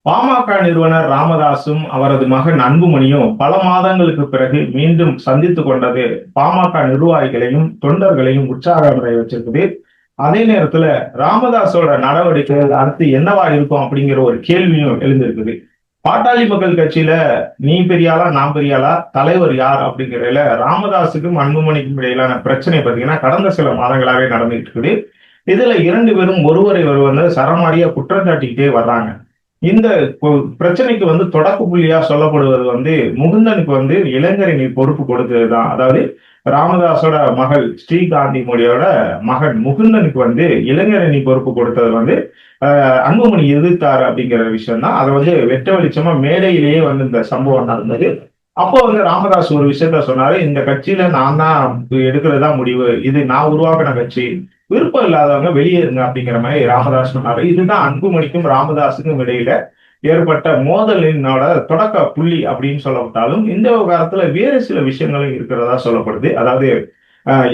பாமக நிறுவனர் ராமதாசும் அவரது மகன் அன்புமணியும் பல மாதங்களுக்கு பிறகு மீண்டும் சந்தித்துக் கொண்டது பாமக நிர்வாகிகளையும் தொண்டர்களையும் உற்சாகமடைய வச்சிருக்குது. அதே நேரத்துல ராமதாஸோட நடவடிக்கைகள் அடுத்து என்னவா இருக்கும் அப்படிங்கிற ஒரு கேள்வியும் எழுந்திருக்குது. பாட்டாளி மக்கள் கட்சியில நீ பெரியாளா நான் பெரியாளா தலைவர் யார் அப்படிங்கிறதுல ராமதாஸுக்கும் அன்புமணிக்கும் இடையிலான பிரச்சனை பார்த்தீங்கன்னா கடந்த சில மாதங்களாவே நடந்துகிட்டு இருக்குது. இதுல இரண்டு பேரும் ஒருவரை ஒருவர் சரமாரியா குற்றம் சாட்டிக்கிட்டே வர்றாங்க. இந்த பிரச்சனைக்கு தொடக்க புள்ளியா சொல்லப்படுவது முகுந்தனுக்கு இளைஞரணி பொறுப்பு கொடுத்ததுதான். அதாவது ராமதாஸோட மகள் ஸ்ரீகாந்தி மொழியோட மகன் முகுந்தனுக்கு இளைஞரணி பொறுப்பு கொடுத்தது அன்புமணி எதிர்த்தாரு அப்படிங்கிற விஷயம் தான். அதை வெட்ட வெளிச்சமா மேடையிலேயே இந்த சம்பவம் நடந்தது. அப்போ ராமதாஸ் ஒரு விஷயத்த சொன்னாரு, இந்த கட்சியில நான் தான் எடுக்கிறதா முடிவு, இது நான் உருவாக்கின கட்சி, விருப்பம் இல்லாதவங்க வெளியேறுங்க அப்படிங்கிற மாதிரி ராமதாஸ் சொன்னாரு. இதுதான் அன்புமணிக்கும் ராமதாஸுக்கும் இடையில ஏற்பட்ட மோதலினோட தொடக்க புள்ளி அப்படின்னு சொல்லப்பட்டாலும் இந்த விவகாரத்துல வேறு சில விஷயங்களும் இருக்கிறதா சொல்லப்படுது. அதாவது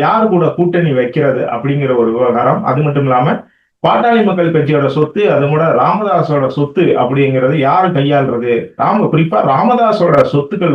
யாரு கூட கூட்டணி வைக்கிறது அப்படிங்கிற ஒரு விவகாரம். அது மட்டும் இல்லாம பாட்டாளி மக்கள் கட்சியோட சொத்து, அது கூட ராமதாஸோட சொத்து அப்படிங்கிறது யாரு கையாளுறது, குறிப்பா ராமதாஸோட சொத்துக்கள்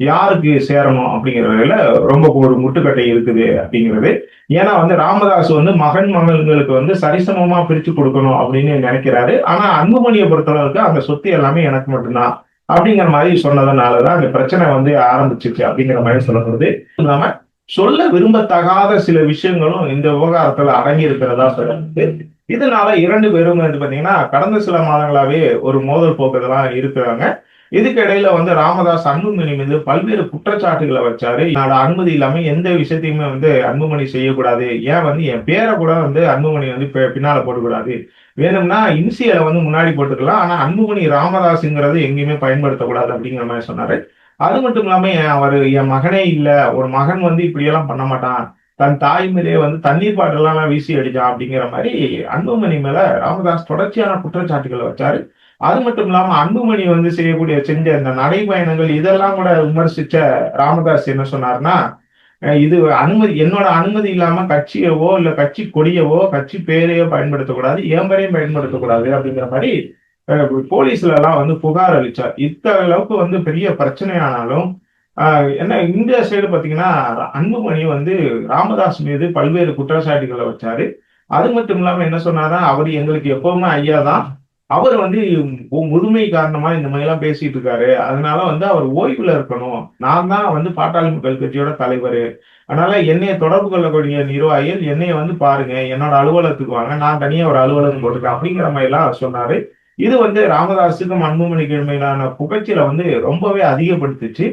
யாருக்கு சேரணும் அப்படிங்கிறதுல ரொம்ப ஒரு முட்டுக்கட்டை இருக்குது அப்படிங்கிறது. ஏன்னா ராமதாஸ் மகன் மகன்களுக்கு சரிசமமா பிரிச்சு கொடுக்கணும் அப்படின்னு நினைக்கிறாரு. ஆனா அன்புமணியை பொறுத்தளவுக்கு அந்த சொத்து எல்லாமே எனக்கு மட்டும்தான் அப்படிங்கிற மாதிரி சொன்னதுனாலதான் அந்த பிரச்சனை ஆரம்பிச்சிச்சு அப்படிங்கிற மாதிரி சொல்லப்படுது. இல்லாம சொல்ல விரும்பத்தகாத சில விஷயங்களும் இந்த விவகாரத்துல அடங்கி இருக்கிறதா சொல்லுது. இதனால இரண்டு பேரும் பாத்தீங்கன்னா கடந்த சில மாதங்களாவே ஒரு மோதல் போக்குதெல்லாம் இருக்கிறாங்க. இதுக்கு இடையில ராமதாஸ் அன்புமணி மீது பல்வேறு குற்றச்சாட்டுகளை வச்சாரு. என்னோட அனுமதி இல்லாம எந்த விஷயத்தையுமே அன்புமணி செய்யக்கூடாது, ஏன் என் பேரை கூட அன்புமணி பின்னால போடக்கூடாது, வேணும்னா இன்சியலை முன்னாடி போட்டுக்கலாம், ஆனா அன்புமணி ராமதாஸ்ங்கிறது எங்கேயுமே பயன்படுத்தக்கூடாது அப்படிங்கிற மாதிரி சொன்னாரு. அது மட்டும் இல்லாம என் மகனே இல்ல, ஒரு மகன் இப்படியெல்லாம் பண்ண மாட்டான், தன் தாய் மேலே தண்ணீர் பாட்டெல்லாம் வீசி அடிச்சான் அப்படிங்கிற மாதிரி அன்புமணி மேல ராமதாஸ் தொடர்ச்சியான குற்றச்சாட்டுகளை வச்சாரு. அது மட்டும் இல்லாம அன்புமணி செஞ்ச இந்த நடைபயணங்கள் இதெல்லாம் கூட விமர்சிச்ச ராமதாஸ் என்ன சொன்னார்னா, இது என்னோட அனுமதி இல்லாம கட்சியவோ இல்ல கட்சி கொடியவோ கட்சி பேரையோ பயன்படுத்தக்கூடாது, என் பேரையும் பயன்படுத்தக்கூடாது அப்படிங்கிற மாதிரி போலீஸ்ல எல்லாம் புகார் அளிச்சார். இத்த அளவுக்கு பெரிய பிரச்சனையானாலும் என்ன இந்த சைடு பாத்தீங்கன்னா அன்புமணி ராமதாஸ் மீது பல்வேறு குற்றச்சாட்டுகளை வச்சாரு. அது மட்டும் இல்லாம என்ன சொன்னாரா, அவர் எங்களுக்கு எப்பவுமே ஐயா தான், அவர் முதுமை காரணமா இந்த மாதிரி எல்லாம் பேசிட்டு இருக்காரு, அதனால அவர் ஓய்வுல இருக்கணும், நான் தான் பாட்டாளி மக்கள் கட்சியோட தலைவர், அதனால என்னைய தொடர்பு கொள்ளக்கூடிய நிர்வாகிகள் என்னைய பாருங்க, என்னோட அலுவலகத்துக்கு வாங்க, நான் தனியா ஒரு அலுவலகம் போட்டிருக்கேன் அப்படிங்கிற மாதிரி எல்லாம் சொன்னாரு. இது ராமதாஸுக்கும் அன்புமணிக்கு இடையிலான புகழ்ச்சியில ரொம்பவே அதிகப்படுத்துச்சு.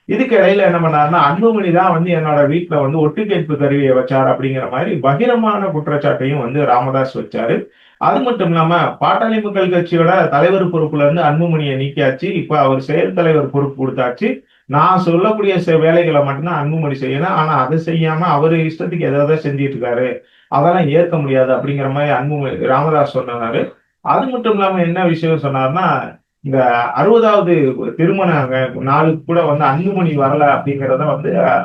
இதுக்கு இடையில என்ன பண்ணாருன்னா, அன்புமணி தான் என்னோட வீட்டுல ஒட்டு கேட்பு கருவியை வச்சாரு அப்படிங்கிற மாதிரி பகிரமான குற்றச்சாட்டையும் ராமதாஸ் வச்சாரு. அது மட்டும் இல்லாம பாட்டாளி மக்கள் கட்சியோட தலைவர் பொறுப்புல இருந்து அன்புமணியை நீக்கியாச்சு, இப்ப அவர் செயல் தலைவர் பொறுப்பு கொடுத்தாச்சு, நான் சொல்லக்கூடிய வேலைகளை மட்டும்தான் அன்புமணி செய்யணும், ஆனா அதை செய்யாம அவரு இஷ்டத்துக்கு எதாவது செஞ்சிட்டு இருக்காரு, அதெல்லாம் ஏற்க முடியாது அப்படிங்கிற மாதிரி அன்புமணி ராமதாஸ் சொன்னாரு. அது மட்டும் இல்லாம என்ன விஷயம் சொன்னார்னா, இந்த 60வது திருமண நாளுக்கு கூட அன்புமணி வரல அப்படிங்கிறத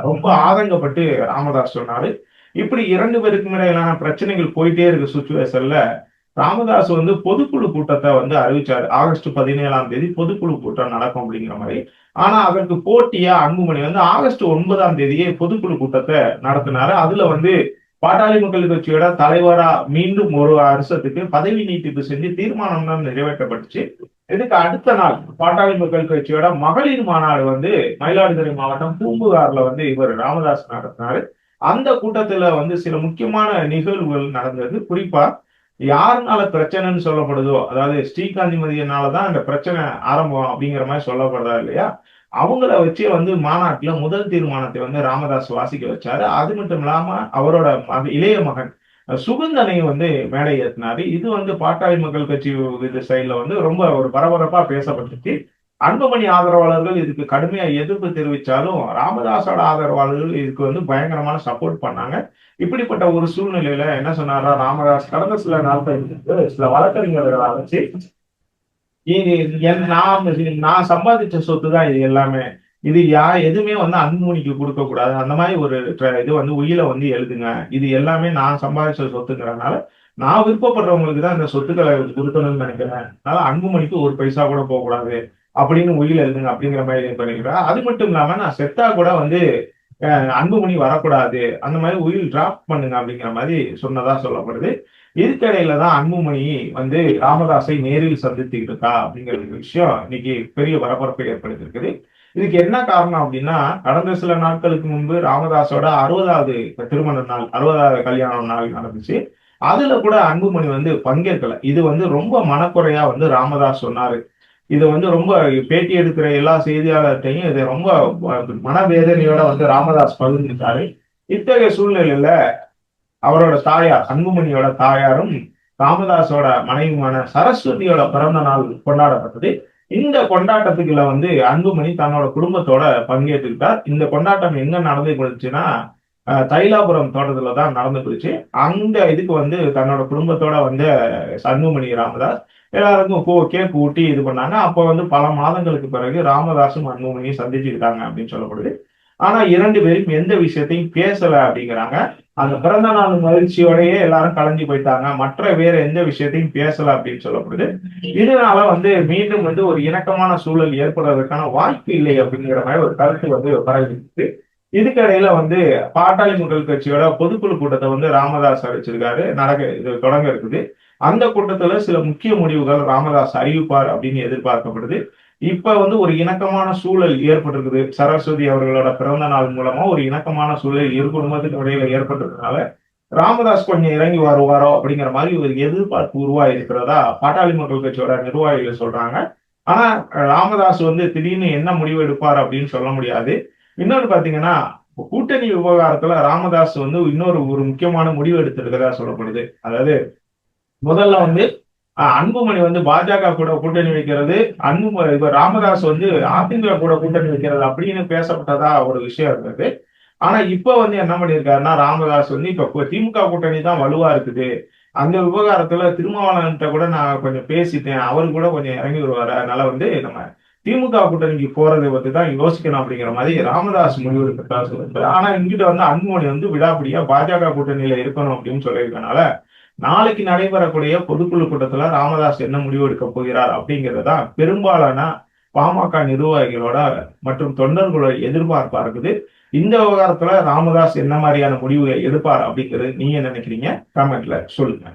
ரொம்ப ஆதங்கப்பட்டு ராமதாஸ் சொன்னாரு. இப்படி இரண்டு பேருக்கும் இடையிலான பிரச்சனைகள் போயிட்டே இருக்கு சுச்சுவேஷன்ல ராமதாஸ் பொதுக்குழு கூட்டத்தை அறிவிச்சாரு. ஆகஸ்ட் 17ஆம் தேதி பொதுக்குழு கூட்டம் நடக்கும் அப்படிங்கிற மாதிரி. ஆனா அதற்கு போட்டியா அன்புமணி ஆகஸ்ட் 9ஆம் தேதியே பொதுக்குழு கூட்டத்தை நடத்தினாரு. அதுல பாட்டாளி மக்கள் கட்சியோட தலைவரா மீண்டும் ஒரு வருஷத்துக்கு பதவி நீட்டிப்பு செஞ்சு தீர்மானம் தான் நிறைவேற்றப்பட்டுச்சு. இதுக்கு அடுத்த நாள் பாட்டாளி மக்கள் கட்சியோட மகளிர் மாநாடு மயிலாடுதுறை மாவட்டம் பூம்புகார்ல இவர் ராமதாஸ் நடத்தினாரு. அந்த கூட்டத்துல சில முக்கியமான நிகழ்வுகள் நடந்தது. குறிப்பா யாருனால பிரச்சனைன்னு சொல்லப்படுதோ, அதாவது ஸ்ரீகாந்தி மதியனாலதான் இந்த பிரச்சனை ஆரம்பம் அப்படிங்கிற மாதிரி சொல்லப்படுறா இல்லையா, அவங்கள வச்சே மாநாட்டுல முதல் தீர்மானத்தை ராமதாஸ் வாசிக்க வச்சாரு. அது மட்டும் இல்லாம அவரோட இளைய மகன் சுகுந்தனை மேடை ஏற்றினாரு. இது பாட்டாளி மக்கள் கட்சி இது சைட்ல ரொம்ப ஒரு பரபரப்பா பேசப்பட்டுச்சு. அன்புமணி ஆதரவாளர்கள் இதுக்கு கடுமையா எதிர்ப்பு தெரிவிச்சாலும் ராமதாஸோட ஆதரவாளர்கள் இதுக்கு பயங்கரமான சப்போர்ட் பண்ணாங்க. இப்படிப்பட்ட ஒரு சூழ்நிலையில என்ன சொன்னாரா ராமதாஸ், கடந்த சில நாட்கள் சில வழக்கறிஞர்களை வச்சு நான் சம்பாதிச்ச சொத்து தான் இது எல்லாமே, இது எதுவுமே அன்புமணிக்கு கொடுக்க கூடாது, அந்த மாதிரி ஒரு இது உயில எழுதுங்க, இது எல்லாமே நான் சம்பாதிச்ச சொத்துங்கிறதுனால நான் விருப்பப்படுறவங்களுக்கு தான் இந்த சொத்துக்களை கொடுக்கணும்னு நினைக்கிறேன். அதனால அன்புமணிக்கு ஒரு பைசா கூட போகக்கூடாது அப்படின்னு உயில் எழுதுங்க அப்படிங்கிற மாதிரி இது பண்ணிக்கிறேன். அது மட்டும் இல்லாம நான் செத்தா கூட வந்து அன்புமணி வரக்கூடாது. அந்த மாதிரி உயில் டிராஃப்ட் பண்ணுங்க அப்படிங்கிற மாதிரி சொன்னதா சொல்லப்படுது. இதுக்கிடையில தான் அன்புமணி வந்து ராமதாஸை நேரில் சந்தித்துக்கிட்டு இருக்கா அப்படிங்கிற ஒரு விஷயம் இன்னைக்கு பெரிய பரபரப்பை ஏற்படுத்தியிருக்குது. இதுக்கு என்ன காரணம் அப்படின்னா, கடந்த சில நாட்களுக்கு முன்பு ராமதாஸோட 60வது திருமண நாள், 60வது கல்யாண நாள் நடந்துச்சு. அதுல கூட அன்புமணி வந்து பங்கேற்கல. இது வந்து ரொம்ப மனக்குறையா வந்து ராமதாஸ் சொன்னாரு. இத வந்து ரொம்ப பேட்டி எடுக்கிற எல்லா செய்தியாளர்கிட்டயும் இத ரொம்ப மனவேதனையோட வந்து ராமதாஸ் பகிர்ந்துட்டாரு. இத்தகைய சூழ்நிலையில அவரோட தாயார், அன்புமணியோட தாயாரும், ராமதாஸோட மனைவியுமான சரஸ்வதியோட பிறந்த நாள் கொண்டாடப்பட்டது. இந்த கொண்டாட்டத்துக்குள்ள வந்து அன்புமணி தன்னோட குடும்பத்தோட பங்கேற்றுக்கிட்டார். இந்த கொண்டாட்டம் எங்க நடந்து கொண்டுச்சுன்னா, தைலாபுரம் தோட்டத்துல தான் நடந்துக்குச்சு. அந்த இதுக்கு வந்து தன்னோட குடும்பத்தோட வந்து அன்புமணி ராமதாஸ் எல்லாருக்கும் கேக் ஊட்டி இது பண்ணாங்க. அப்ப வந்து பல மாதங்களுக்கு பிறகு ராமதாஸும் அன்புமணியும் சந்திச்சுக்கிட்டாங்க அப்படின்னு சொல்லப்படுது. ஆனா 2 பேரும் எந்த விஷயத்தையும் பேசல அப்படிங்கிறாங்க. அந்த பிறந்த நாள் மகிழ்ச்சியோடயே எல்லாரும் கலைஞ்சு போயிட்டாங்க. மற்ற வேற எந்த விஷயத்தையும் பேசல அப்படின்னு சொல்லப்படுது. இதனால வந்து மீண்டும் வந்து ஒரு இணக்கமான சூழல் ஏற்படுவதற்கான வாய்ப்பு இல்லை அப்படிங்கிற மாதிரி ஒரு கருத்து வந்து பரவிருக்கு. இதுக்கிடையில வந்து பாட்டாளி மக்கள் கட்சியோட பொதுக்குழு கூட்டத்தை வந்து ராமதாஸ் அறிவிச்சிருக்காரு. இது தொடங்க இருக்குது. அந்த கூட்டத்துல சில முக்கிய முடிவுகள் ராமதாஸ் அறிவிப்பார் அப்படின்னு எதிர்பார்க்கப்படுது. இப்ப வந்து ஒரு இணக்கமான சூழல் ஏற்பட்டிருக்குது. சரஸ்வதி அவர்களோட பிறந்த நாள் மூலமா ஒரு இணக்கமான சூழல் இரு குடும்பத்துக்கு இடையில ஏற்பட்டிருக்கிறதுனால ராமதாஸ் கொஞ்சம் இறங்கி வருவாரோ அப்படிங்கிற மாதிரி ஒரு எதிர்பார்ப்பு உருவாகி இருக்கிறதா பாட்டாளி மக்கள் கட்சியோட நிர்வாகிகள் சொல்றாங்க. ஆனா ராமதாஸ் வந்து திடீர்னு என்ன முடிவு எடுப்பார் அப்படின்னு சொல்ல முடியாது. இன்னொன்னு பாத்தீங்கன்னா, கூட்டணி விவகாரத்துல ராமதாஸ் வந்து ஒரு முக்கியமான முடிவு எடுத்திருக்கிறதா சொல்லப்படுது. அதாவது முதல்ல வந்து அன்புமணி வந்து பாஜக கூட கூட்டணி வைக்கிறது, இப்ப ராமதாஸ் வந்து அதிமுக கூட கூட்டணி வைக்கிறது அப்படின்னு பேசப்பட்டதா ஒரு விஷயம் இருந்தது. ஆனா இப்ப வந்து என்ன பண்ணியிருக்காருன்னா, ராமதாஸ் வந்து இப்ப திமுக கூட்டணி தான் வலுவா இருக்குது. அந்த விவகாரத்துல திருமாவளவன்கிட்ட கூட நான் கொஞ்சம் பேசிட்டேன். அவரு கூட கொஞ்சம் இறங்கி வருவாரு. அதனால வந்து நம்ம திமுக கூட்டணிக்கு போறதை பத்தி தான் யோசிக்கணும் அப்படிங்கிற மாதிரி ராமதாஸ் முடிவெடுக்கிறதா சொல்லியிருக்காரு. ஆனா இங்கிட்ட வந்து அன்புமணி வந்து விடாப்பிடியா பாஜக கூட்டணியில இருக்கணும் அப்படின்னு சொல்லியிருக்கனால நாளைக்கு நடைபெறக்கூடிய பொதுக்குழு கூட்டத்துல ராமதாஸ் என்ன முடிவு எடுக்க போகிறார் அப்படிங்கிறதா பெரும்பாலான பாமக நிர்வாகிகளோட மற்றும் தொண்டர்களோட எதிர்பார்ப்பா இருக்குது. இந்த விவகாரத்துல ராமதாஸ் என்ன மாதிரியான முடிவுகளை எடுப்பார் அப்படிங்கிறது நீங்க நினைக்கிறீங்க? கமெண்ட்ல சொல்லுங்க.